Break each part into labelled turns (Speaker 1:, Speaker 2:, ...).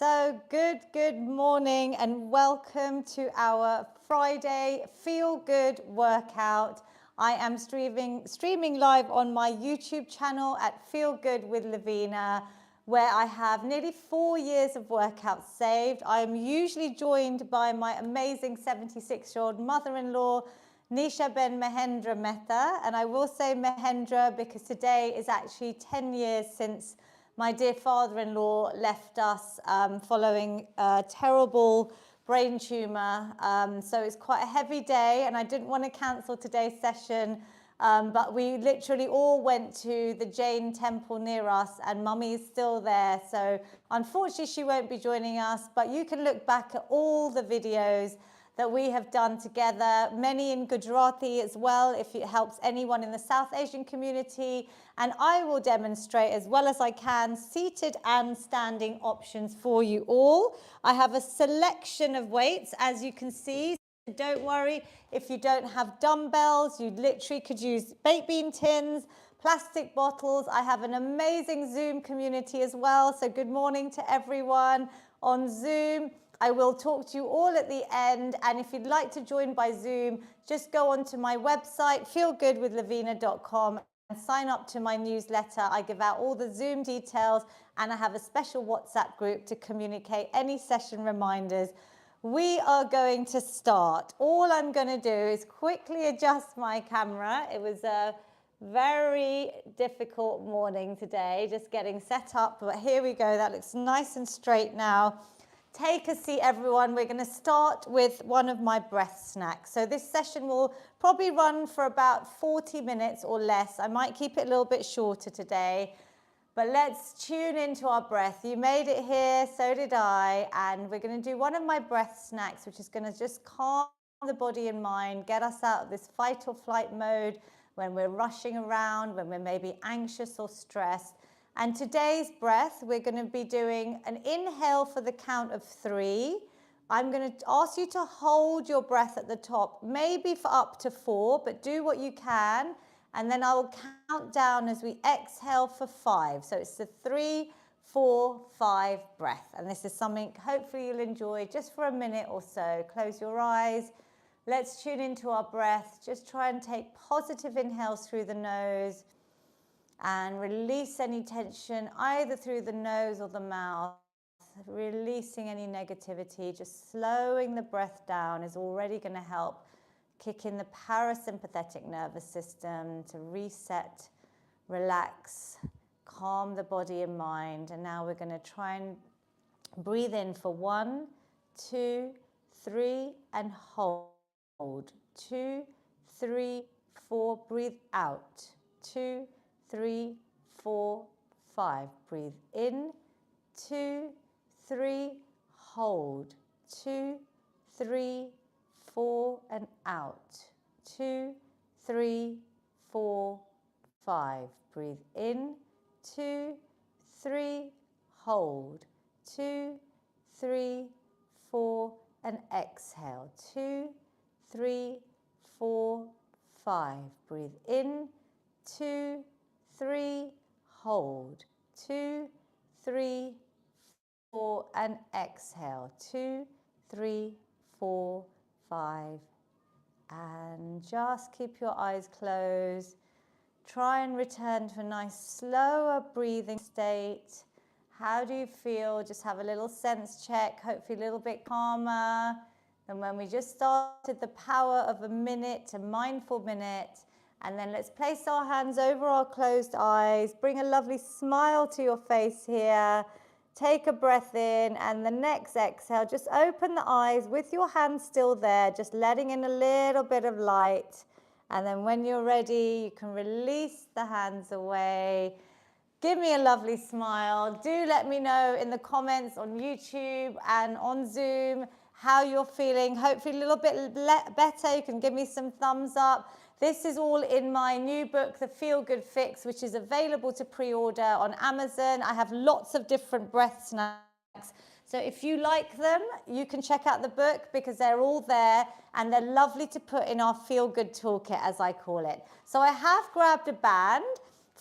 Speaker 1: So good morning and welcome to our Friday Feel Good workout. I am streaming live on my YouTube channel at Feel Good with Lavina, where I have nearly 4 years of workouts saved. I am usually joined by my amazing 76-year-old mother-in-law, Nisha Lavina Mehta, and I will say Mahendra because today is actually 10 years since my dear father-in-law left us following a terrible brain tumour. So it's quite a heavy day and I didn't want to cancel today's session, but we literally all went to the Jain temple near us and Mummy is still there. So unfortunately she won't be joining us, but you can look back at all the videos that we have done together, many in Gujarati as well, if it helps anyone in the South Asian community. And I will demonstrate as well as I can seated and standing options for you all. I have a selection of weights, as you can see. Don't worry if you don't have dumbbells, you literally could use baked bean tins, plastic bottles. I have an amazing Zoom community as well. So good morning to everyone on Zoom. I will talk to you all at the end, and if you'd like to join by Zoom, just go onto my website, feelgoodwithlavina.com, and sign up to my newsletter. I give out all the Zoom details, and I have a special WhatsApp group to communicate any session reminders. We are going to start. All I'm going to do is quickly adjust my camera. It was a very difficult morning today, just getting set up, but here we go. That looks nice and straight now. Take a seat, everyone. We're going to start with one of my breath snacks. So this session will probably run for about 40 minutes or less. I might keep it a little bit shorter today, but let's tune into our breath. You made it here, so did I, and we're going to do one of my breath snacks, which is going to just calm the body and mind, get us out of this fight or flight mode when we're rushing around, when we're maybe anxious or stressed. And today's breath, we're going to be doing an inhale for the count of 3. I'm going to ask you to hold your breath at the top, maybe for up to 4, but do what you can. And then I will count down as we exhale for 5. So it's the 3, 4, 5 breath. And this is something hopefully you'll enjoy just for a minute or so. Close your eyes. Let's tune into our breath. Just try and take positive inhales through the nose. And release any tension either through the nose or the mouth, releasing any negativity. Just slowing the breath down is already going to help kick in the parasympathetic nervous system to reset, relax, calm the body and mind. And now we're going to try and breathe in for 1, 2, 3, and hold. 2, 3, 4, breathe out. 2, 3, 4, 5. Breathe in. 2, 3, hold. 2, 3, 4, and out. 2, 3, 4, 5. Breathe in. 2, 3, hold. 2, 3, 4, and exhale. 2, 3, 4, 5. Breathe in. 2, 3, hold. 2, 3, 4, and exhale. 2, 3, 4, 5. And just keep your eyes closed. Try and return to a nice slower breathing state. How do you feel? Just have a little sense check, hopefully a little bit calmer than when we just started the power of a minute, a mindful minute. And then let's place our hands over our closed eyes. Bring a lovely smile to your face here. Take a breath in, and the next exhale, just open the eyes with your hands still there, just letting in a little bit of light. And then when you're ready, you can release the hands away. Give me a lovely smile. Do let me know in the comments on YouTube and on Zoom how you're feeling. Hopefully a little bit better. You can give me some thumbs up. This is all in my new book, The Feel Good Fix, which is available to pre-order on Amazon. I have lots of different breath snacks. So if you like them, you can check out the book because they're all there and they're lovely to put in our Feel Good toolkit, as I call it. So I have grabbed a band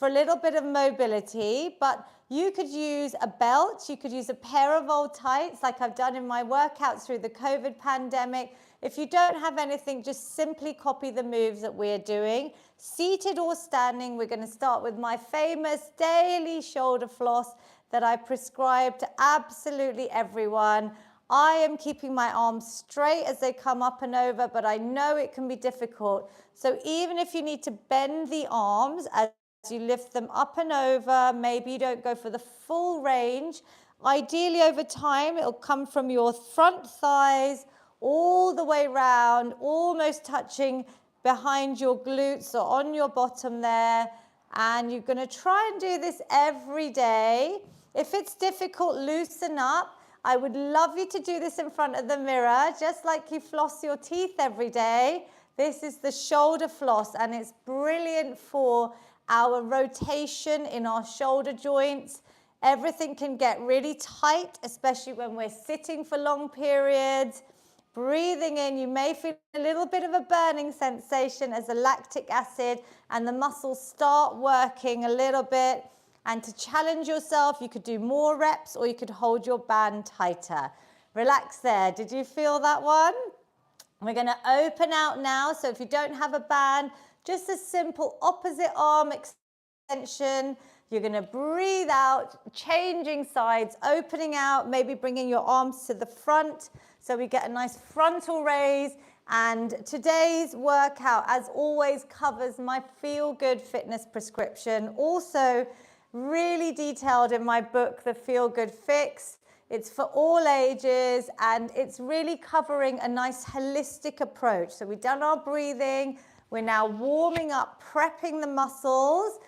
Speaker 1: for a little bit of mobility, but you could use a belt, you could use a pair of old tights like I've done in my workouts through the COVID pandemic. If you don't have anything, just simply copy the moves that we're doing. Seated or standing, we're going to start with my famous daily shoulder floss that I prescribe to absolutely everyone. I am keeping my arms straight as they come up and over, but I know it can be difficult. So even if you need to bend the arms as you lift them up and over, maybe you don't go for the full range. Ideally over time, it'll come from your front thighs all the way round, almost touching behind your glutes or on your bottom there. And you're going to try and do this every day. If it's difficult, loosen up. I would love you to do this in front of the mirror, just like you floss your teeth every day. This is the shoulder floss, and it's brilliant for our rotation in our shoulder joints. Everything can get really tight, especially when we're sitting for long periods. Breathing in, you may feel a little bit of a burning sensation as the lactic acid and the muscles start working a little bit. And to challenge yourself, you could do more reps or you could hold your band tighter. Relax there. Did you feel that one? We're going to open out now. So if you don't have a band, just a simple opposite arm extension. You're going to breathe out, changing sides, opening out, maybe bringing your arms to the front so we get a nice frontal raise. And today's workout, as always, covers my Feel Good fitness prescription. Also, really detailed in my book, The Feel Good Fix. It's for all ages, and it's really covering a nice holistic approach. So we've done our breathing. We're now warming up, prepping the muscles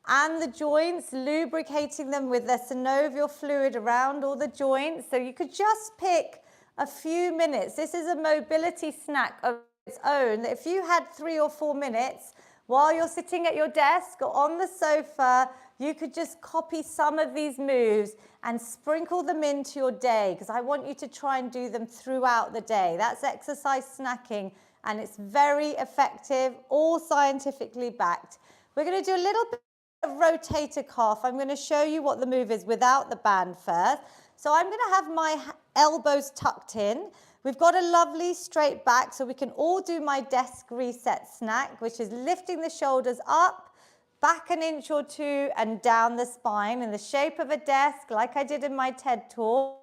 Speaker 1: and the joints, lubricating them with the synovial fluid around all the joints. So you could just pick a few minutes. This is a mobility snack of its own. If you had 3 or 4 minutes while you're sitting at your desk or on the sofa, you could just copy some of these moves and sprinkle them into your day, because I want you to try and do them throughout the day. That's exercise snacking, and it's very effective, all scientifically backed. We're going to do a little bit of rotator cuff. I'm going to show you what the move is without the band first. So I'm going to have my elbows tucked in. We've got a lovely straight back, so we can all do my desk reset snack, which is lifting the shoulders up, back an inch or two, and down the spine in the shape of a desk, like I did in my TED talk.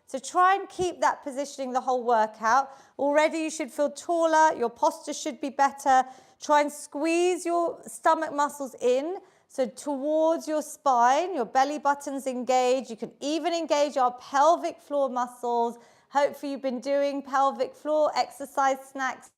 Speaker 1: So try and keep that positioning the whole workout. Already you should feel taller, your posture should be better. Try and squeeze your stomach muscles in, so towards your spine, your belly button's engaged. You can even engage our pelvic floor muscles. Hopefully you've been doing pelvic floor exercise snacks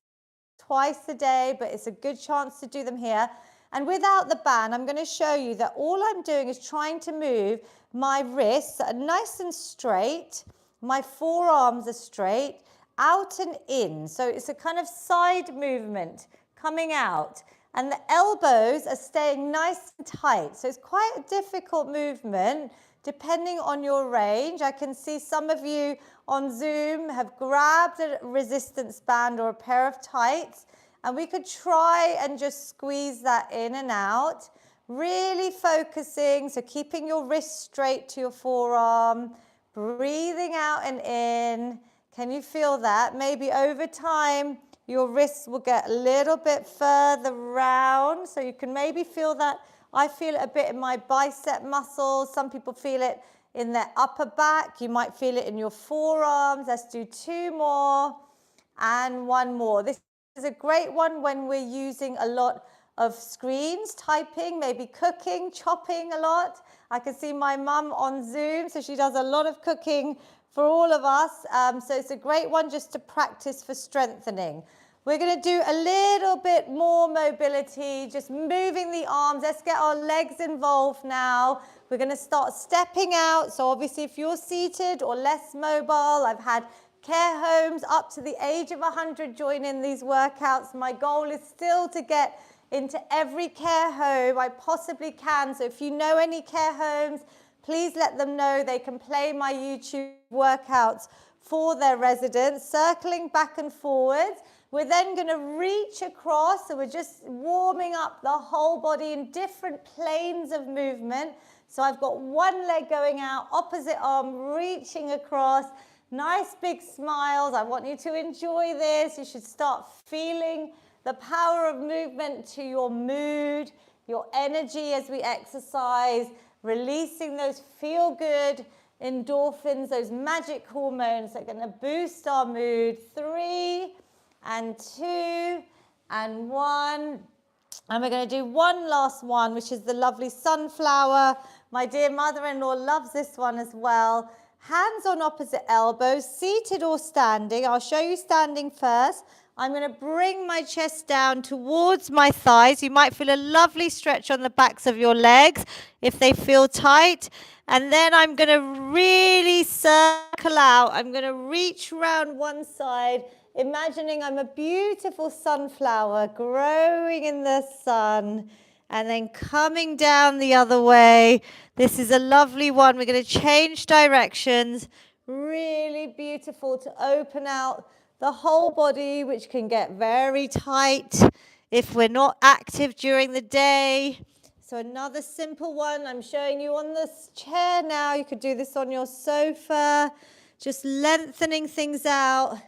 Speaker 1: twice a day, but it's a good chance to do them here. And without the band, I'm going to show you that all I'm doing is trying to move my wrists that are nice and straight. My forearms are straight, out and in. So it's a kind of side movement coming out. And the elbows are staying nice and tight. So it's quite a difficult movement depending on your range. I can see some of you on Zoom have grabbed a resistance band or a pair of tights. And we could try and just squeeze that in and out, really focusing, so keeping your wrist straight to your forearm, breathing out and in. Can you feel that? Maybe over time, your wrists will get a little bit further round, so you can maybe feel that. I feel it a bit in my bicep muscles. Some people feel it in their upper back. You might feel it in your forearms. Let's do 2 more and 1 more. This is a great one when we're using a lot of screens, typing, maybe cooking, chopping a lot. I can see my mum on Zoom, so she does a lot of cooking for all of us. So it's a great one just to practice for strengthening. We're going to do a little bit more mobility, just moving the arms. Let's get our legs involved now. We're going to start stepping out. So obviously if you're seated or less mobile, I've had care homes up to the age of 100 join in these workouts. My goal is still to get into every care home I possibly can. So if you know any care homes, please let them know they can play my YouTube workouts for their residents, circling back and forwards. We're then going to reach across, so we're just warming up the whole body in different planes of movement. So I've got one leg going out, opposite arm reaching across. Nice big smiles. I want you to enjoy this. You should start feeling the power of movement to your mood, your energy as we exercise, releasing those feel-good endorphins, those magic hormones that are going to boost our mood. 3 and 2 and 1. And we're going to do one last one, which is the lovely sunflower. My dear mother-in-law loves this one as well. Hands on opposite elbows, seated or standing. I'll show you standing first. I'm going to bring my chest down towards my thighs. You might feel a lovely stretch on the backs of your legs if they feel tight. And then I'm going to really circle out. I'm going to reach around one side, imagining I'm a beautiful sunflower growing in the sun and then coming down the other way. This is a lovely one. We're going to change directions. Really beautiful to open out the whole body, which can get very tight if we're not active during the day. So another simple one. I'm showing you on this chair now. You could do this on your sofa. Just lengthening things out.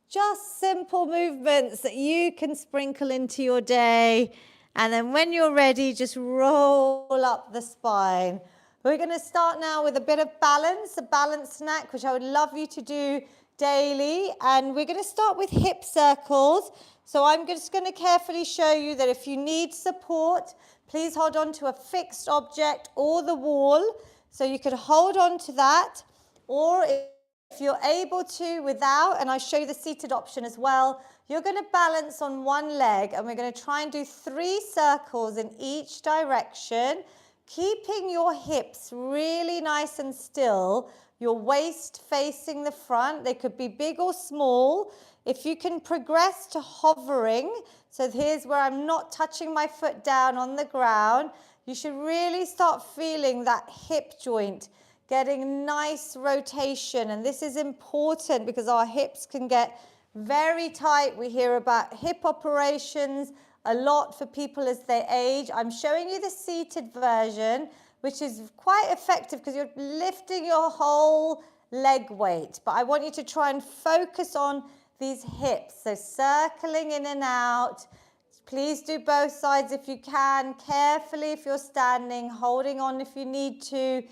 Speaker 1: Just simple movements that you can sprinkle into your day. And then when you're ready, just roll up the spine. We're going to start now with a bit of balance, a balance snack, which I would love you to do daily. And we're going to start with hip circles. So I'm just going to carefully show you that if you need support, please hold on to a fixed object or the wall. So you could hold on to that, or if you're able to without, and I'll show you the seated option as well, you're going to balance on one leg, and we're going to try and do 3 circles in each direction, keeping your hips really nice and still, your waist facing the front. They could be big or small. If you can progress to hovering, so here's where I'm not touching my foot down on the ground, you should really start feeling that hip joint getting nice rotation. And this is important because our hips can get very tight. We hear about hip operations a lot for people as they age. I'm showing you the seated version, which is quite effective because you're lifting your whole leg weight. But I want you to try and focus on these hips. So circling in and out. Please do both sides if you can. Carefully if you're standing, holding on if you need to.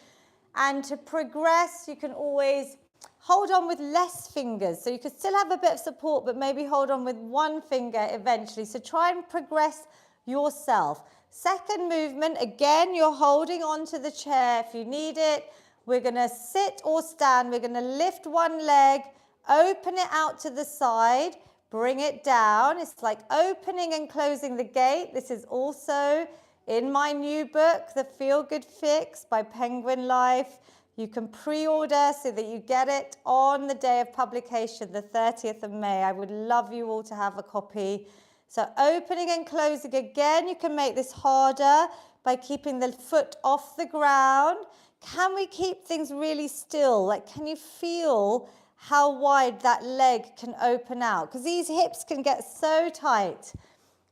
Speaker 1: And to progress, you can always hold on with less fingers. So you could still have a bit of support, but maybe hold on with one finger eventually. So try and progress yourself. Second movement, again, you're holding on to the chair if you need it. We're going to sit or stand. We're going to lift one leg, open it out to the side, bring it down. It's like opening and closing the gate. This is also in my new book, The Feel Good Fix by Penguin Life. You can pre-order so that you get it on the day of publication, the 30th of May. I would love you all to have a copy. So opening and closing again, you can make this harder by keeping the foot off the ground. Can we keep things really still? Like, can you feel how wide that leg can open out? Because these hips can get so tight.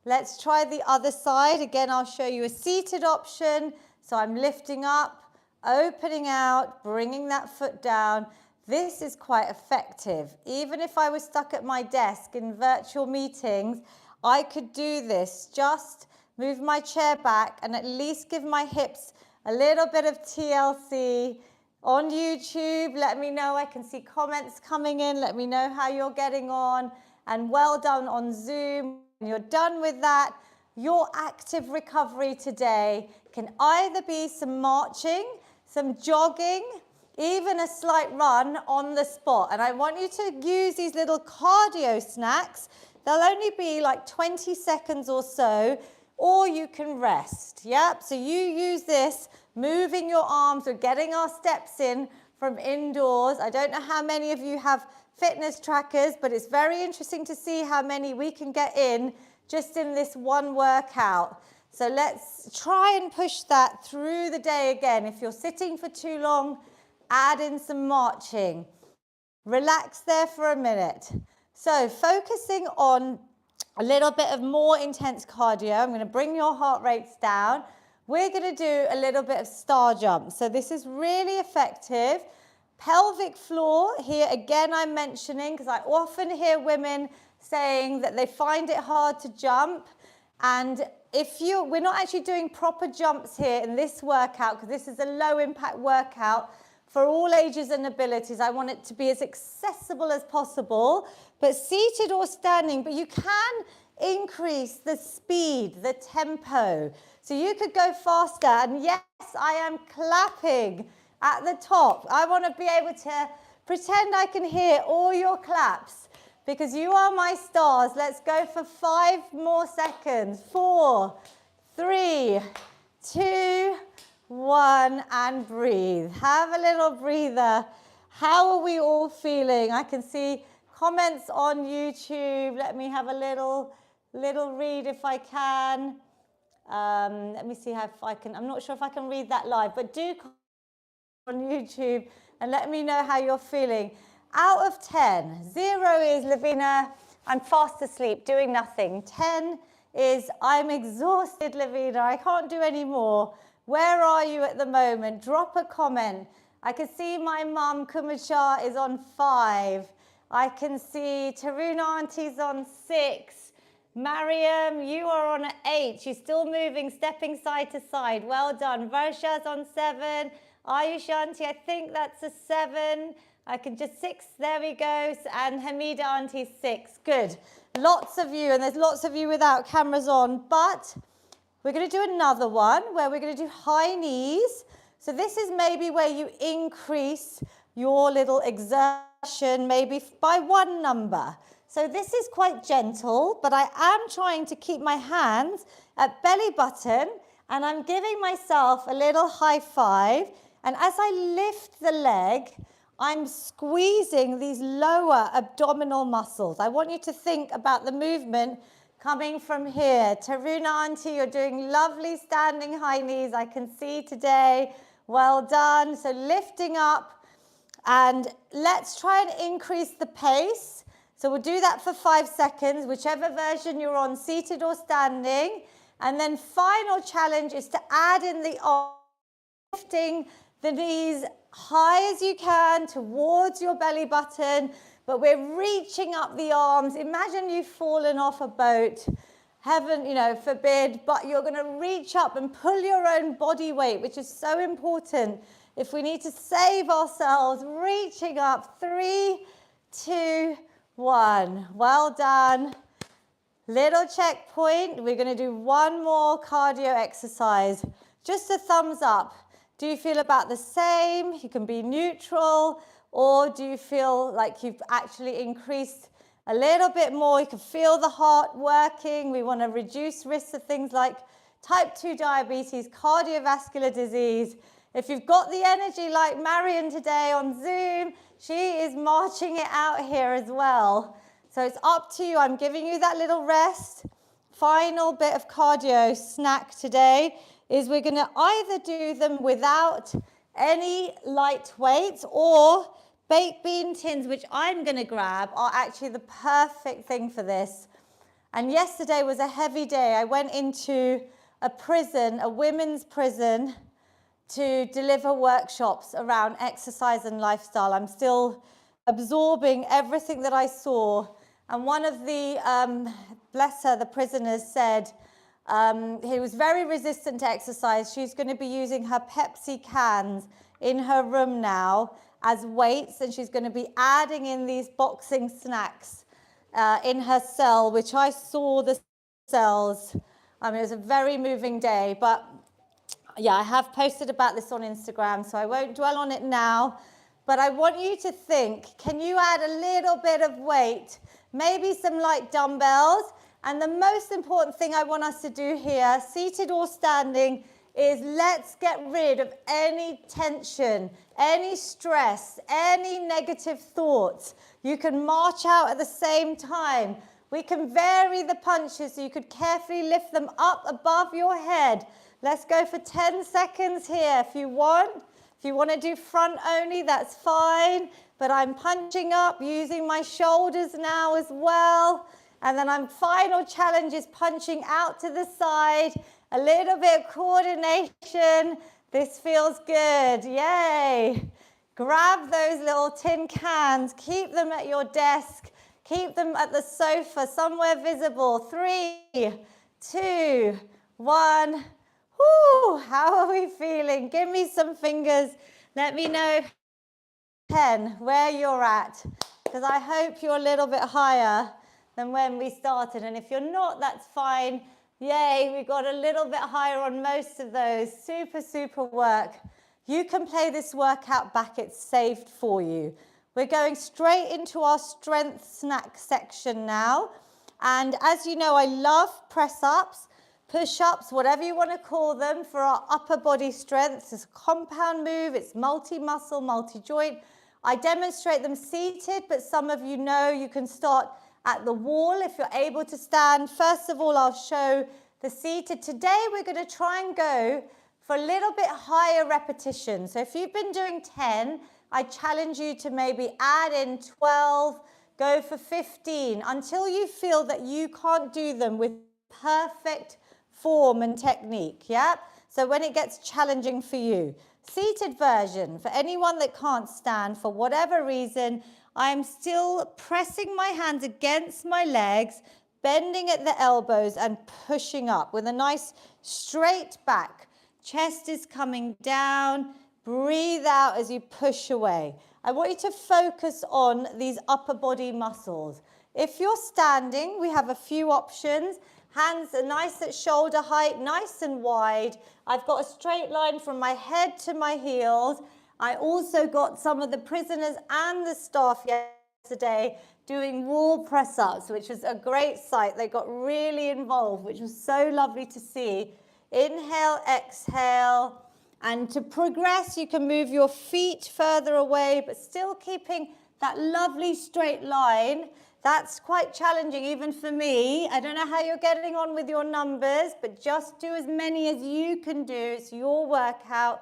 Speaker 1: Let's try the other side. Again, I'll show you a seated option. So I'm lifting up, opening out, bringing that foot down. This is quite effective. Even if I was stuck at my desk in virtual meetings, I could do this. Just move my chair back and at least give my hips a little bit of TLC. On YouTube, let me know. I can see comments coming in. Let me know how you're getting on. And well done on Zoom. When you're done with that, your active recovery today can either be some marching, some jogging, even a slight run on the spot. And I want you to use these little cardio snacks. They'll only be like 20 seconds or so, or you can rest. Yep, so you use this, moving your arms or getting our steps in from indoors. I don't know how many of you have fitness trackers, but it's very interesting to see how many we can get in just in this one workout. So let's try and push that through the day again. If you're sitting for too long, add in some marching. Relax there for a minute. So focusing on a little bit of more intense cardio. I'm going to bring your heart rates down. We're going to do a little bit of star jump. So this is really effective. Pelvic floor, here again I'm mentioning, because I often hear women saying that they find it hard to jump. And we're not actually doing proper jumps here in this workout, because this is a low impact workout for all ages and abilities. I want it to be as accessible as possible, but seated or standing, but you can increase the speed, the tempo. So you could go faster, and yes, I am clapping at the top. I want to be able to pretend I can hear all your claps, because you are my stars. Let's go for 5 more seconds. 4, 3, 2, 1, and breathe. Have a little breather. How are we all feeling? I can see comments on YouTube. Let me have a little read if I can. Let me see if I can. I'm not sure if I can read that live, but do comment on YouTube and let me know how you're feeling. Out of 10, 0 is, Lavina, I'm fast asleep, doing nothing. 10 is, I'm exhausted, Lavina, I can't do any more. Where are you at the moment? Drop a comment. I can see my mum, Kumachar, is on 5. I can see Taruna Auntie's on 6. Mariam, you are on 8. She's still moving, stepping side to side. Well done. Varsha's on 7. Ayush Auntie, I think that's a 7. I can just 6, there we go. And Hamida Auntie, 6. Good. Lots of you, and there's lots of you without cameras on, but we're going to do another one where we're going to do high knees. So this is maybe where you increase your little exertion, maybe by 1 number. So this is quite gentle, but I am trying to keep my hands at belly button, and I'm giving myself a little high five. And as I lift the leg, I'm squeezing these lower abdominal muscles. I want you to think about the movement coming from here. Taruna Auntie, you're doing lovely standing high knees, I can see today. Well done. So lifting up, and let's try and increase the pace. So we'll do that for 5 seconds, whichever version you're on, seated or standing. And then final challenge is to add in the arm, lifting the knees high as you can towards your belly button, but we're reaching up the arms. Imagine you've fallen off a boat, heaven, forbid, but you're going to reach up and pull your own body weight, which is so important if we need to save ourselves. Reaching up, 3, 2, 1. Well done. Little checkpoint. We're going to do 1 more cardio exercise. Just a thumbs up. Do you feel about the same? You can be neutral, or do you feel like you've actually increased a little bit more? You can feel the heart working. We want to reduce risks of things like type 2 diabetes, cardiovascular disease. If you've got the energy like Marion today on Zoom, she is marching it out here as well. So it's up to you. I'm giving you that little rest. Final bit of cardio snack today is we're going to either do them without any light weights, or baked bean tins, which I'm going to grab, are actually the perfect thing for this. And yesterday was a heavy day. I went into a prison, a women's prison, to deliver workshops around exercise and lifestyle. I'm still absorbing everything that I saw. And one of the, bless her, the prisoners said, he was very resistant to exercise. She's going to be using her Pepsi cans in her room now as weights, and she's going to be adding in these boxing snacks in her cell, which I saw the cells. It was a very moving day, but yeah, I have posted about this on Instagram, so I won't dwell on it now. But I want you to think, can you add a little bit of weight? Maybe some light dumbbells. And the most important thing I want us to do here, seated or standing, is let's get rid of any tension, any stress, any negative thoughts. You can march out at the same time. We can vary the punches so you could carefully lift them up above your head. Let's go for 10 seconds here if you want. If you want to do front only, that's fine. But I'm punching up using my shoulders now as well. And then our final challenge is punching out to the side. A little bit of coordination. This feels good. Yay. Grab those little tin cans. Keep them at your desk. Keep them at the sofa, somewhere visible. 3, 2, 1. Whoo, how are we feeling? Give me some fingers. Let me know 10 where you're at, because I hope you're a little bit higher than when we started. And if you're not, that's fine. Yay, we got a little bit higher on most of those. Super, super work. You can play this workout back. It's saved for you. We're going straight into our strength snack section now. And as you know, I love press-ups, push-ups, whatever you want to call them, for our upper body strength. It's a compound move. It's multi-muscle, multi-joint. I demonstrate them seated, but some of you know you can start at the wall if you're able to stand. First of all, I'll show the seated. Today, we're going to try and go for a little bit higher repetition. So if you've been doing 10, I challenge you to maybe add in 12, go for 15, until you feel that you can't do them with perfect form and technique, yeah? So when it gets challenging for you. Seated version, for anyone that can't stand for whatever reason, I'm still pressing my hands against my legs, bending at the elbows and pushing up with a nice straight back. Chest is coming down. Breathe out as you push away. I want you to focus on these upper body muscles. If you're standing, we have a few options. Hands are nice at shoulder height, nice and wide. I've got a straight line from my head to my heels. I also got some of the prisoners and the staff yesterday doing wall press-ups, which was a great sight. They got really involved, which was so lovely to see. Inhale, exhale. And to progress, you can move your feet further away, but still keeping that lovely straight line. That's quite challenging even for me. I don't know how you're getting on with your numbers, but just do as many as you can do. It's your workout.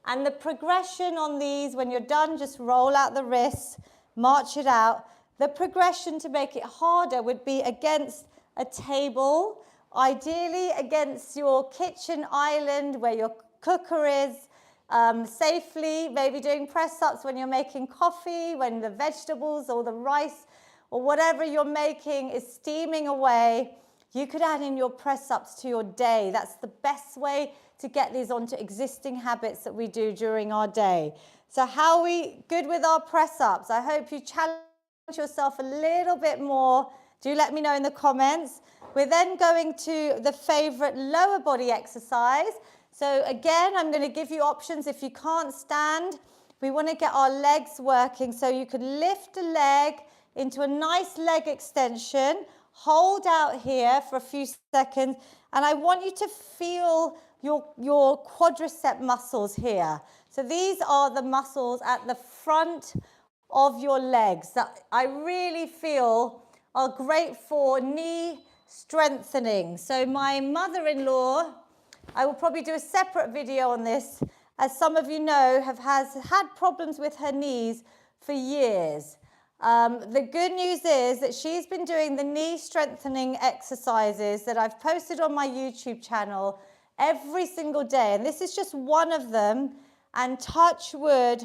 Speaker 1: And the progression on these, when you're done, just roll out the wrists, march it out. The progression to make it harder would be against a table, ideally against your kitchen island where your cooker is, safely, maybe doing press-ups when you're making coffee, when the vegetables or the rice or whatever you're making is steaming away. You could add in your press-ups to your day. That's the best way to get these onto existing habits that we do during our day. So how are we good with our press-ups? I hope you challenge yourself a little bit more. Do let me know in the comments. We're then going to the favorite lower body exercise. So again, I'm going to give you options if you can't stand. We want to get our legs working. So you could lift a leg into a nice leg extension, hold out here for a few seconds, and I want you to feel your quadricep muscles here. So these are the muscles at the front of your legs that I really feel are great for knee strengthening. So my mother-in-law, I will probably do a separate video on this, as some of you know, has had problems with her knees for years. The good news is that she's been doing the knee strengthening exercises that I've posted on my YouTube channel every single day. And this is just one of them. And touch wood,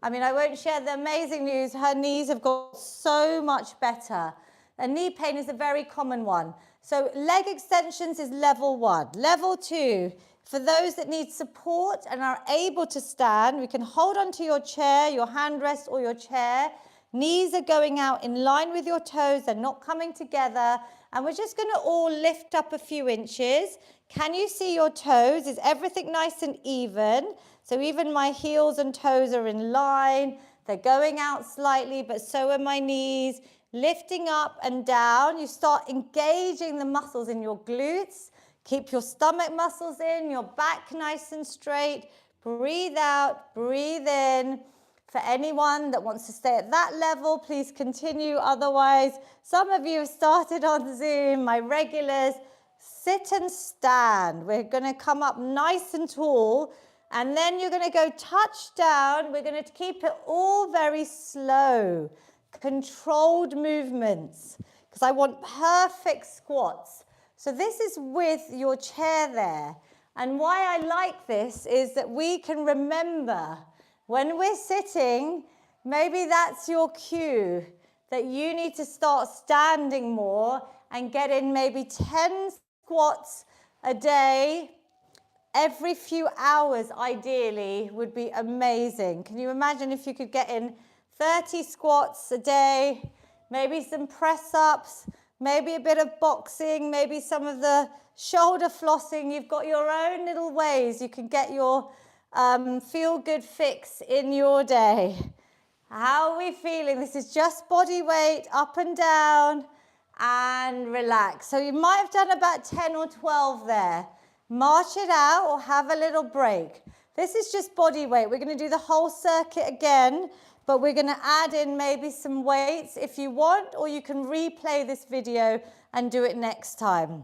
Speaker 1: I mean, I won't share the amazing news. Her knees have got so much better. And knee pain is a very common one. So leg extensions is level 1. Level 2, for those that need support and are able to stand, we can hold onto your chair, your handrest or your chair. Knees are going out in line with your toes. They're not coming together. And we're just going to all lift up a few inches. Can you see your toes? Is everything nice and even? So even my heels and toes are in line. They're going out slightly, but so are my knees. Lifting up and down. You start engaging the muscles in your glutes. Keep your stomach muscles in, your back nice and straight. Breathe out, breathe in. For anyone that wants to stay at that level, please continue. Otherwise, some of you have started on Zoom, my regulars. Sit and stand. We're going to come up nice and tall And then you're going to go touch down. We're going to keep it all very slow, controlled movements, because I want perfect squats. So this is with your chair there. And why I like this is that we can remember when we're sitting, maybe that's your cue that you need to start standing more and get in maybe 10 squats a day. Every few hours, ideally, would be amazing. Can you imagine if you could get in 30 squats a day, maybe some press-ups, maybe a bit of boxing, maybe some of the shoulder flossing. You've got your own little ways you can get your feel-good fix in your day. How are we feeling? This is just body weight, up and down, and relax. So you might have done about 10 or 12 there. March it out or have a little break. This is just body weight. We're going to do the whole circuit again, but we're going to add in maybe some weights if you want, or you can replay this video and do it next time.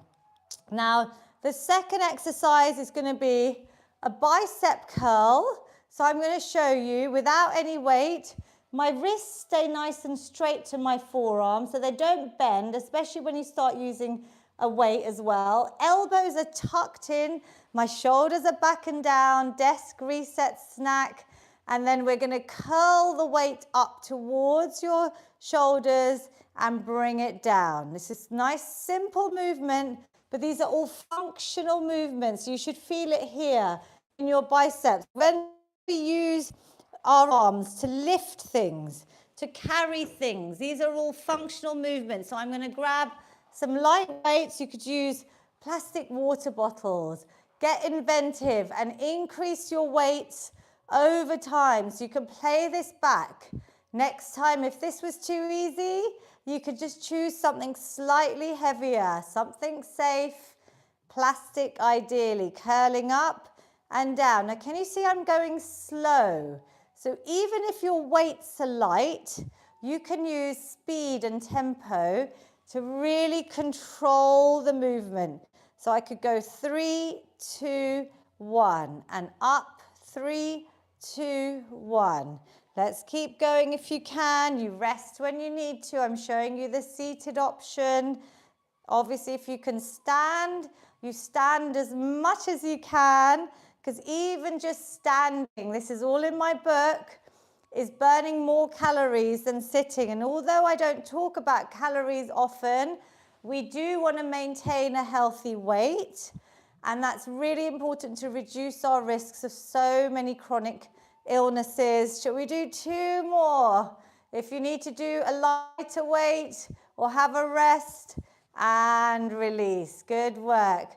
Speaker 1: Now, the second exercise is going to be a bicep curl. So I'm going to show you without any weight. My wrists stay nice and straight to my forearms so they don't bend, especially when you start using a weight as well. Elbows are tucked in, my shoulders are back and down, desk reset snack, and then we're going to curl the weight up towards your shoulders and bring it down. This is nice, simple movement, but these are all functional movements. You should feel it here in your biceps. When we use our arms to lift things, to carry things, these are all functional movements. So I'm going to grab some light weights. You could use plastic water bottles. Get inventive and increase your weights over time so you can play this back. Next time, if this was too easy, you could just choose something slightly heavier, something safe, plastic ideally, curling up and down. Now, can you see I'm going slow? So even if your weights are light, you can use speed and tempo to really control the movement. So I could go 3, 2, 1, and up, 3, 2, 1. Let's keep going if you can. You rest when you need to. I'm showing you the seated option. Obviously, if you can stand, you stand as much as you can, because even just standing, this is all in my book, is burning more calories than sitting. And although I don't talk about calories often, we do want to maintain a healthy weight. And that's really important to reduce our risks of so many chronic illnesses. Shall we do 2 more? If you need to do a lighter weight or have a rest, and release. Good work.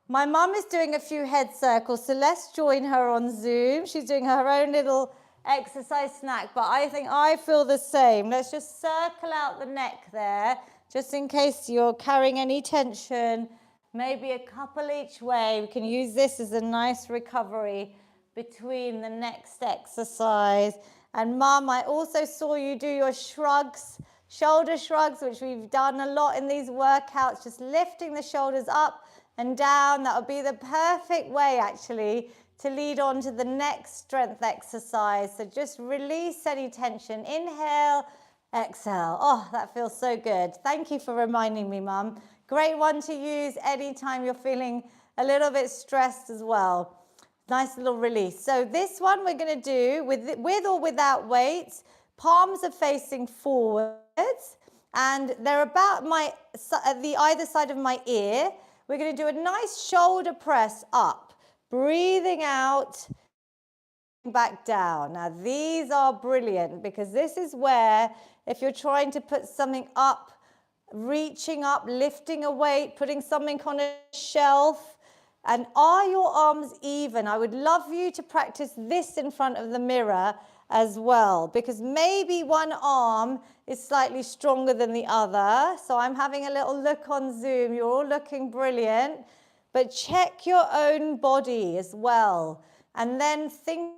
Speaker 1: My mum is doing a few head circles, so let's join her on Zoom. She's doing her own little exercise snack, but I think I feel the same. Let's just circle out the neck there, just in case you're carrying any tension. Maybe a couple each way. We can use this as a nice recovery between the next exercise. And Mum, I also saw you do your shrugs, shoulder shrugs, which we've done a lot in these workouts, just lifting the shoulders up and down. That would be the perfect way, actually, to lead on to the next strength exercise. So just release any tension. Inhale, exhale. Oh, that feels so good. Thank you for reminding me, Mum. Great one to use anytime you're feeling a little bit stressed as well. Nice little release. So this one we're going to do with or without weights. Palms are facing forwards and they're about the either side of my ear. We're going to do a nice shoulder press up, breathing out, back down. Now these are brilliant because this is where if you're trying to put something up, reaching up, lifting a weight, putting something on a shelf, and are your arms even? I would love you to practice this in front of the mirror as well, because maybe one arm is slightly stronger than the other. So I'm having a little look on Zoom. You're all looking brilliant, but check your own body as well. And then think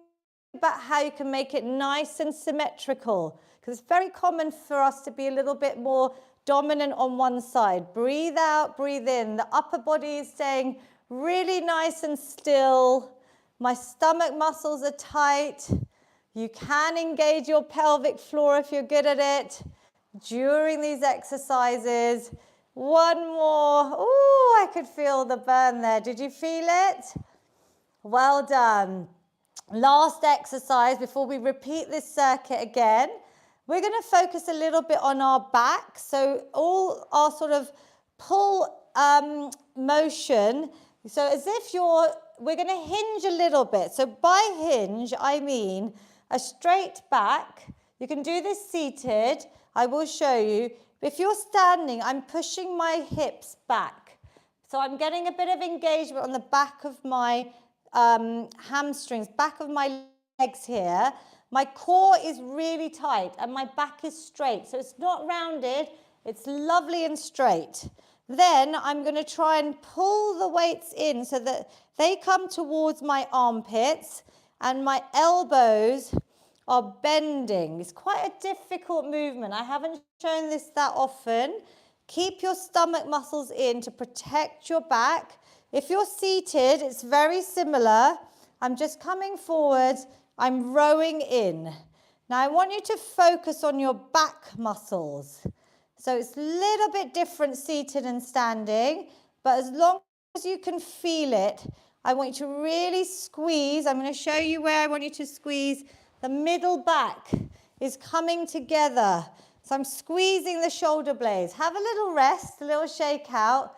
Speaker 1: about how you can make it nice and symmetrical, because it's very common for us to be a little bit more dominant on one side. Breathe out, breathe in. The upper body is staying really nice and still. My stomach muscles are tight. You can engage your pelvic floor if you're good at it during these exercises. One more. Ooh, I could feel the burn there. Did you feel it? Well done. Last exercise before we repeat this circuit again. We're going to focus a little bit on our back. So all our sort of pull motion. So as if we're going to hinge a little bit. So by hinge, I mean a straight back. You can do this seated. I will show you. If you're standing, I'm pushing my hips back. So I'm getting a bit of engagement on the back of my hamstrings, back of my legs here. My core is really tight and my back is straight. So it's not rounded, it's lovely and straight. Then I'm going to try and pull the weights in so that they come towards my armpits and my elbows are bending. It's quite a difficult movement. I haven't shown this that often. Keep your stomach muscles in to protect your back. If you're seated, it's very similar. I'm just coming forward. I'm rowing in. Now I want you to focus on your back muscles. So it's a little bit different seated and standing, but as long as you can feel it, I want you to really squeeze. I'm going to show you where I want you to squeeze. The middle back is coming together. So I'm squeezing the shoulder blades. Have a little rest, a little shake out.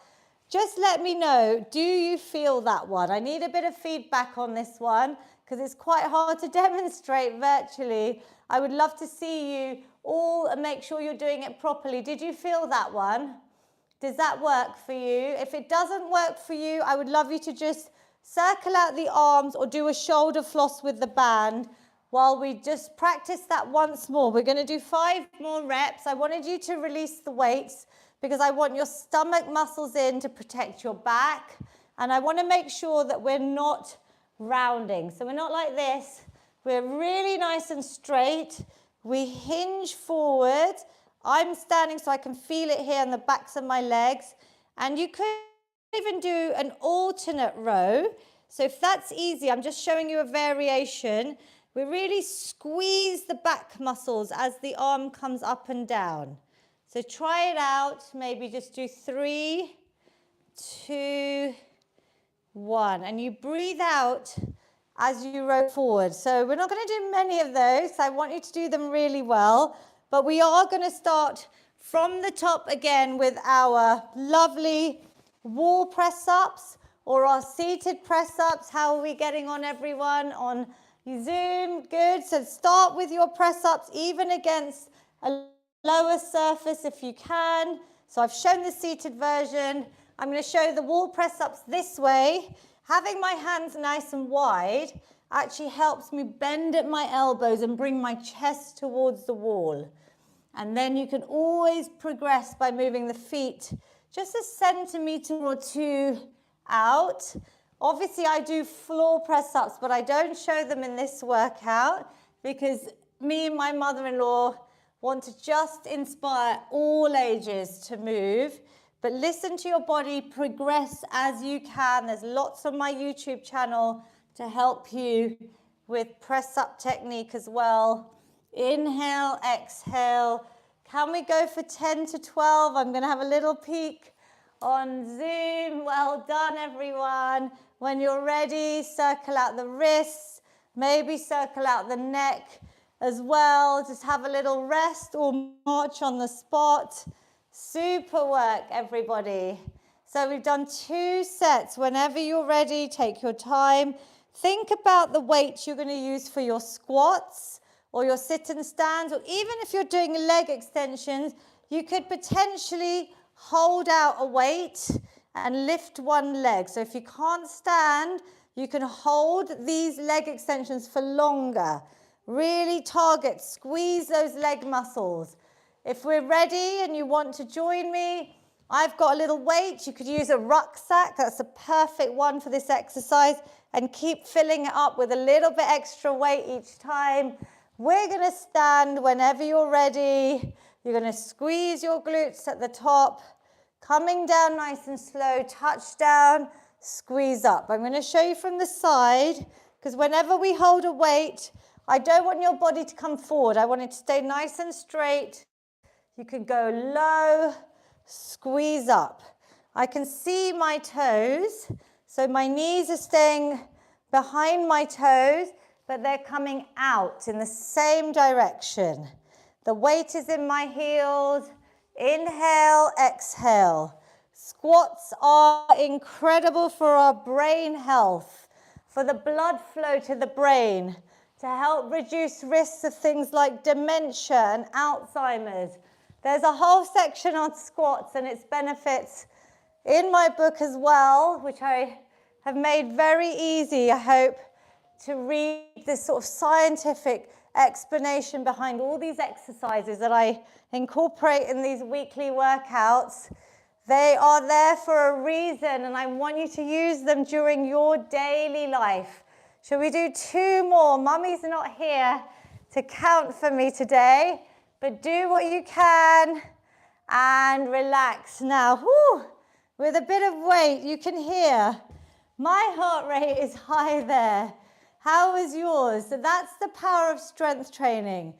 Speaker 1: Just let me know, do you feel that one? I need a bit of feedback on this one because it's quite hard to demonstrate virtually. I would love to see you all and make sure you're doing it properly. Did you feel that one? Does that work for you? If it doesn't work for you, I would love you to just circle out the arms or do a shoulder floss with the band while we just practice that once more. We're going to do 5 more reps. I wanted you to release the weights because I want your stomach muscles in to protect your back. And I want to make sure that we're not rounding. So we're not like this. We're really nice and straight. We hinge forward. I'm standing so I can feel it here on the backs of my legs. And you could even do an alternate row. So if that's easy, I'm just showing you a variation. We really squeeze the back muscles as the arm comes up and down. So try it out. Maybe just do 3, 2, 1. And you breathe out as you row forward. So we're not going to do many of those. I want you to do them really well. But we are going to start from the top again with our lovely wall press-ups or our seated press-ups. How are we getting on, everyone? On Zoom? Good. So start with your press-ups, even against a lower surface if you can. So I've shown the seated version. I'm going to show the wall press-ups this way. Having my hands nice and wide actually helps me bend at my elbows and bring my chest towards the wall. And then you can always progress by moving the feet just a centimetre or 2 out. Obviously, I do floor press-ups, but I don't show them in this workout because me and my mother-in-law want to just inspire all ages to move. But listen to your body, progress as you can. There's lots on my YouTube channel to help you with press-up technique as well. Inhale, exhale. Can we go for 10 to 12? I'm going to have a little peek on Zoom. Well done, everyone. When you're ready, circle out the wrists. Maybe circle out the neck as well. Just have a little rest or march on the spot. Super work, everybody. So we've done 2 sets. Whenever you're ready, take your time. Think about the weight you're going to use for your squats or your sit and stands, or even if you're doing leg extensions, you could potentially hold out a weight and lift one leg. So if you can't stand, you can hold these leg extensions for longer. Really target, squeeze those leg muscles. If we're ready and you want to join me, I've got a little weight. You could use a rucksack. That's a perfect one for this exercise. And keep filling it up with a little bit extra weight each time. We're going to stand whenever you're ready. You're going to squeeze your glutes at the top. Coming down nice and slow. Touch down, squeeze up. I'm going to show you from the side. because whenever we hold a weight, I don't want your body to come forward. I want it to stay nice and straight. You can go low, squeeze up. I can see my toes, so my knees are staying behind my toes, but they're coming out in the same direction. The weight is in my heels. Inhale, exhale. Squats are incredible for our brain health, for the blood flow to the brain, to help reduce risks of things like dementia and Alzheimer's. There's a whole section on squats and its benefits in my book as well, which I have made very easy, I hope, to read this sort of scientific explanation behind all these exercises that I incorporate in these weekly workouts. They are there for a reason, and I want you to use them during your daily life. Shall we do 2 more? Mummy's not here to count for me today, but do what you can and relax. Now, whew, with a bit of weight, you can hear my heart rate is high there. How is yours? So that's the power of strength training.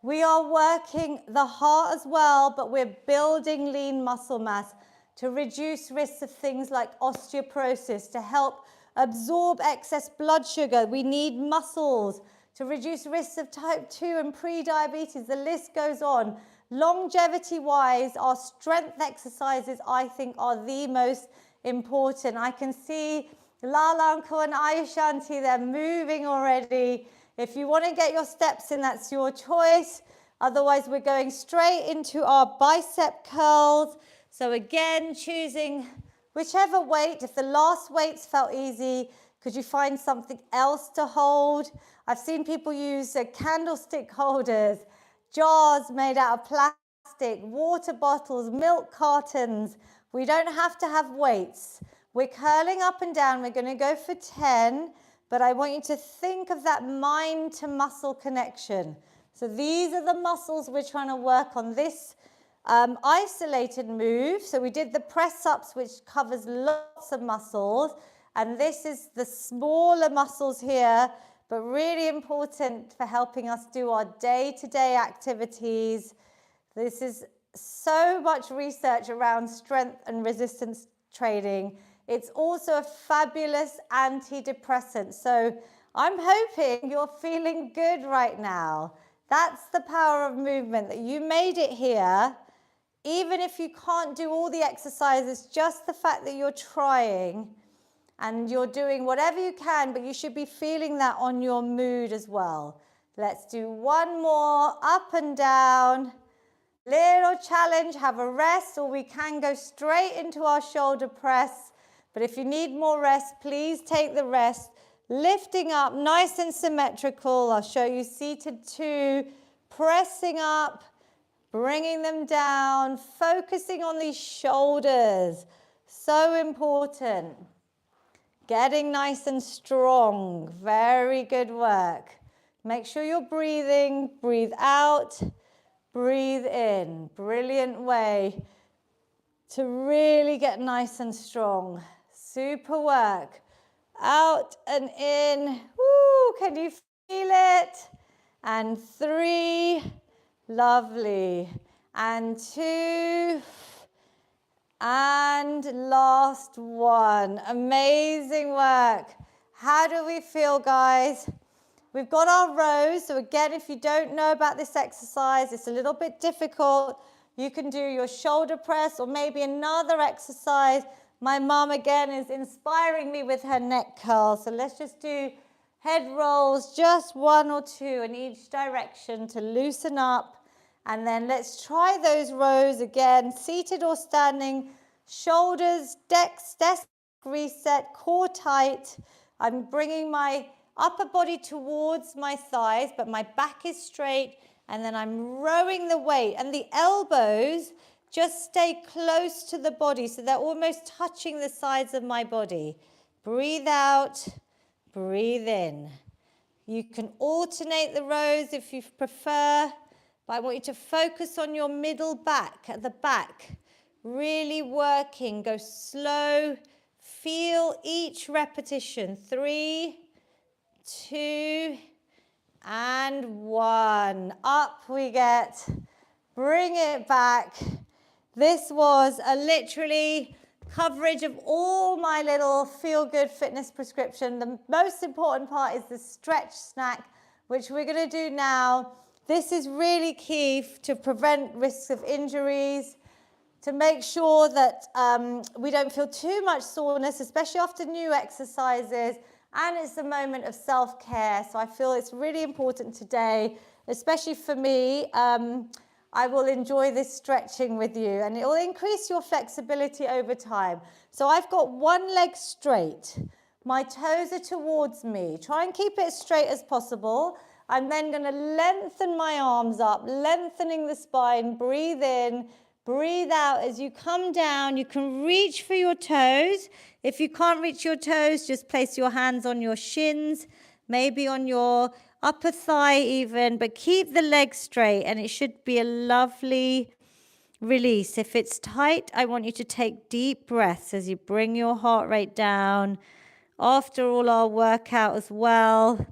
Speaker 1: We are working the heart as well, but we're building lean muscle mass to reduce risks of things like osteoporosis, to help absorb excess blood sugar. We need muscles to reduce risks of type 2 and pre-diabetes. The list goes on. Longevity-wise, our strength exercises, I think, are the most important. I can see Lala Uncle and Ayushanti, they're moving already. If you want to get your steps in, that's your choice. Otherwise, we're going straight into our bicep curls. So again, choosing whichever weight. If the last weights felt easy, could you find something else to hold? I've seen people use candlestick holders, jars made out of plastic, water bottles, milk cartons. We don't have to have weights. We're curling up and down. We're going to go for 10, but I want you to think of that mind to muscle connection. So these are the muscles we're trying to work on this isolated move. So we did the press ups, which covers lots of muscles, and this is the smaller muscles here, but really important for helping us do our day-to-day activities. This is so much research around strength and resistance training. It's also a fabulous antidepressant. So I'm hoping you're feeling good right now. That's the power of movement, that you made it here. Even if you can't do all the exercises, just the fact that you're trying and you're doing whatever you can, but you should be feeling that on your mood as well. Let's do 1 more, up and down. Little challenge, have a rest, or we can go straight into our shoulder press. But if you need more rest, please take the rest. Lifting up, nice and symmetrical. I'll show you seated 2, pressing up, bringing them down, focusing on these shoulders. So important. Getting nice and strong. Very good work. Make sure you're breathing. Breathe out, breathe in. Brilliant way to really get nice and strong. Super work. Out and in. Woo, can you feel it? And 3. Lovely. And 2. And last 1. Amazing work. How do we feel, guys? We've got our rows. So again, if you don't know about this exercise, it's a little bit difficult. You can do your shoulder press or maybe another exercise. My mum, again, is inspiring me with her neck curl. So let's just do head rolls, just 1 or 2 in each direction to loosen up. And then let's try those rows again, seated or standing, shoulders, desk reset, core tight. I'm bringing my upper body towards my thighs, but my back is straight. And then I'm rowing the weight, and the elbows just stay close to the body, so they're almost touching the sides of my body. Breathe out, breathe in. You can alternate the rows if you prefer, but I want you to focus on your middle back, at the back. Really working, go slow, feel each repetition. 3, 2, and 1. Up we get. Bring it back. This was a literally coverage of all my little feel-good fitness prescription. The most important part is the stretch snack, which we're going to do now. This is really key to prevent risks of injuries, to make sure that we don't feel too much soreness, especially after new exercises, and it's a moment of self-care. So I feel it's really important today, especially for me. I will enjoy this stretching with you, and it will increase your flexibility over time. So I've got one leg straight. My toes are towards me. Try and keep it as straight as possible. I'm then going to lengthen my arms up, lengthening the spine. Breathe in, breathe out. As you come down, you can reach for your toes. If you can't reach your toes, just place your hands on your shins, maybe on your upper thigh even, but keep the legs straight, and it should be a lovely release. If it's tight, I want you to take deep breaths as you bring your heart rate down. After all our workout as well,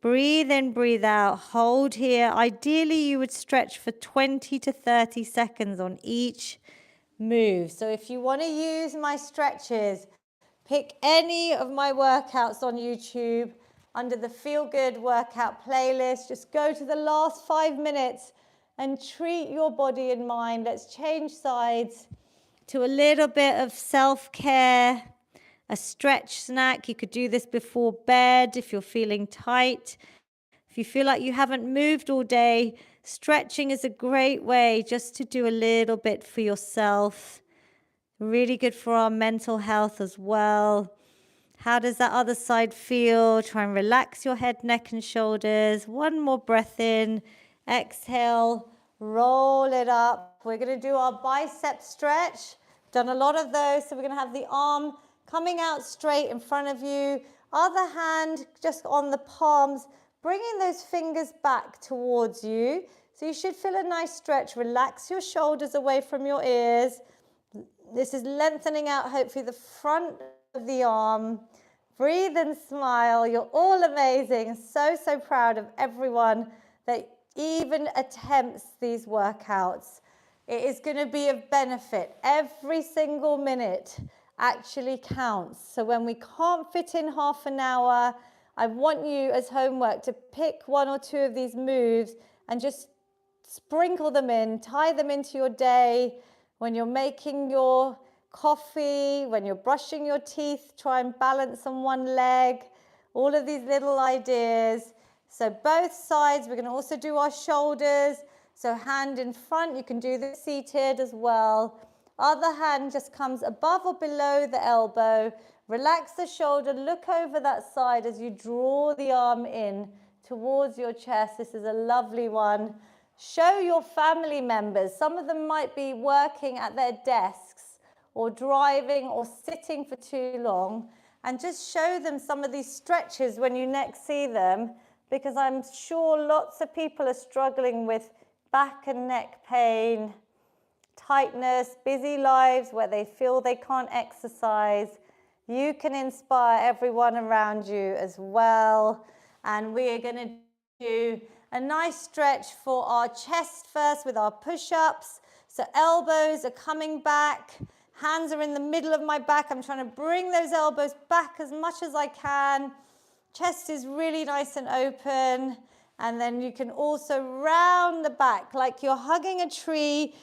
Speaker 1: breathe in, breathe out, hold here. Ideally, you would stretch for 20 to 30 seconds on each move. So if you want to use my stretches, pick any of my workouts on YouTube under the Feel Good Workout playlist. Just go to the last 5 minutes and treat your body and mind. Let's change sides to a little bit of self-care, a stretch snack. You could do this before bed if you're feeling tight. If you feel like you haven't moved all day, stretching is a great way just to do a little bit for yourself. Really good for our mental health as well. How does that other side feel? Try and relax your head, neck, and shoulders. One more breath in. Exhale, roll it up. We're going to do our bicep stretch. Done a lot of those. So we're going to have the arm coming out straight in front of you. Other hand just on the palms, bringing those fingers back towards you. So you should feel a nice stretch. Relax your shoulders away from your ears. This is lengthening out, hopefully, the front of the arm. Breathe and smile. You're all amazing. So, so proud of everyone that even attempts these workouts. It is going to be of benefit. Every single minute actually counts. So when we can't fit in half an hour, I want you as homework to pick 1 or 2 of these moves and just sprinkle them in, tie them into your day. When you're making your coffee, when you're brushing your teeth, try and balance on one leg. All of these little ideas. So both sides, we're going to also do our shoulders. So hand in front, you can do this seated as well. Other hand just comes above or below the elbow. Relax the shoulder, look over that side as you draw the arm in towards your chest. This is a lovely one. Show your family members. Some of them might be working at their desks or driving or sitting for too long, and just show them some of these stretches when you next see them, because I'm sure lots of people are struggling with back and neck pain, tightness, busy lives where they feel they can't exercise. You can inspire everyone around you as well. And we are going to do a nice stretch for our chest first with our push-ups. So elbows are coming back. Hands are in the middle of my back. I'm trying to bring those elbows back as much as I can. Chest is really nice and open. And then you can also round the back like you're hugging a tree,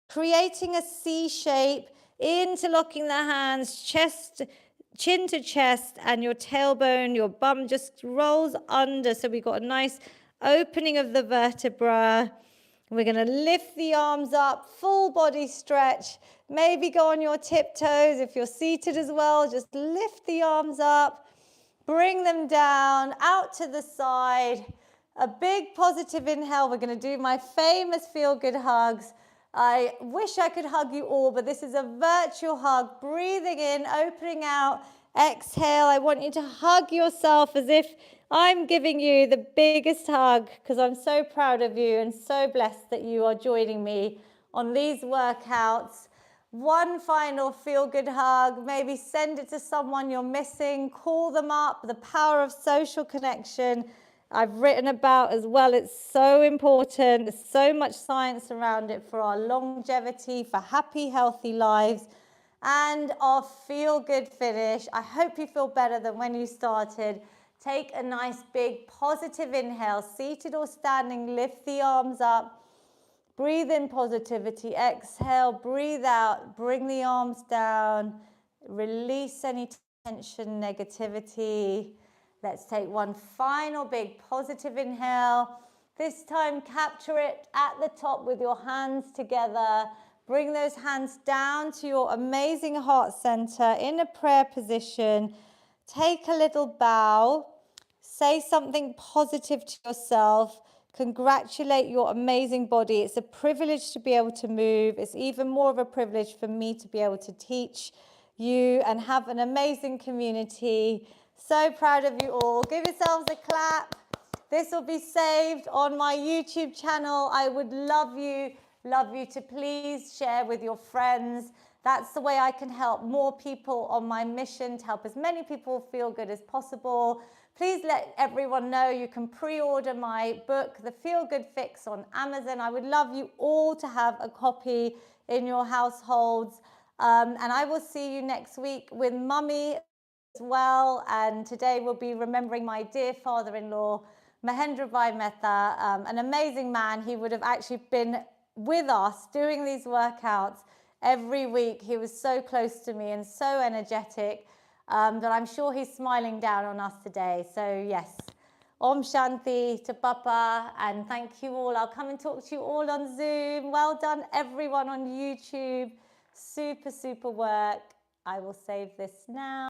Speaker 1: creating a C shape, interlocking the hands, chest, chin to chest, and your tailbone, your bum just rolls under. So we've got a nice opening of the vertebra. We're going to lift the arms up, full body stretch. Maybe go on your tiptoes. If you're seated as well, just lift the arms up, bring them down, out to the side. A big positive inhale. We're going to do my famous feel-good hugs. I wish I could hug you all, but this is a virtual hug. Breathing in, opening out, exhale. I want you to hug yourself as if I'm giving you the biggest hug, because I'm so proud of you and so blessed that you are joining me on these workouts. One final feel-good hug. Maybe send it to someone you're missing. Call them up. The power of social connection I've written about as well. It's so important. There's so much science around it for our longevity, for happy, healthy lives. And our feel-good finish. I hope you feel better than when you started. Take a nice big positive inhale, seated or standing. Lift the arms up. Breathe in positivity, exhale, breathe out, bring the arms down, release any tension, negativity. Let's take one final big positive inhale. This time capture it at the top with your hands together. Bring those hands down to your amazing heart center in a prayer position. Take a little bow. Say something positive to yourself. Congratulate your amazing body. It's a privilege to be able to move. It's even more of a privilege for me to be able to teach you and have an amazing community. So proud of you all. Give yourselves a clap. This will be saved on my YouTube channel. I would love you to please share with your friends. That's the way I can help more people on my mission to help as many people feel good as possible. Please let everyone know you can pre-order my book, The Feel Good Fix, on Amazon. I would love you all to have a copy in your households. And I will see you next week with Mummy as well. And today we'll be remembering my dear father-in-law, Mahendra Bhai Mehta, an amazing man. He would have actually been with us doing these workouts every week. He was so close to me and so energetic. That I'm sure he's smiling down on us today. So yes, Om Shanti to Papa, and thank you all. I'll come and talk to you all on Zoom. Well done everyone on YouTube. Super, super work. I will save this now.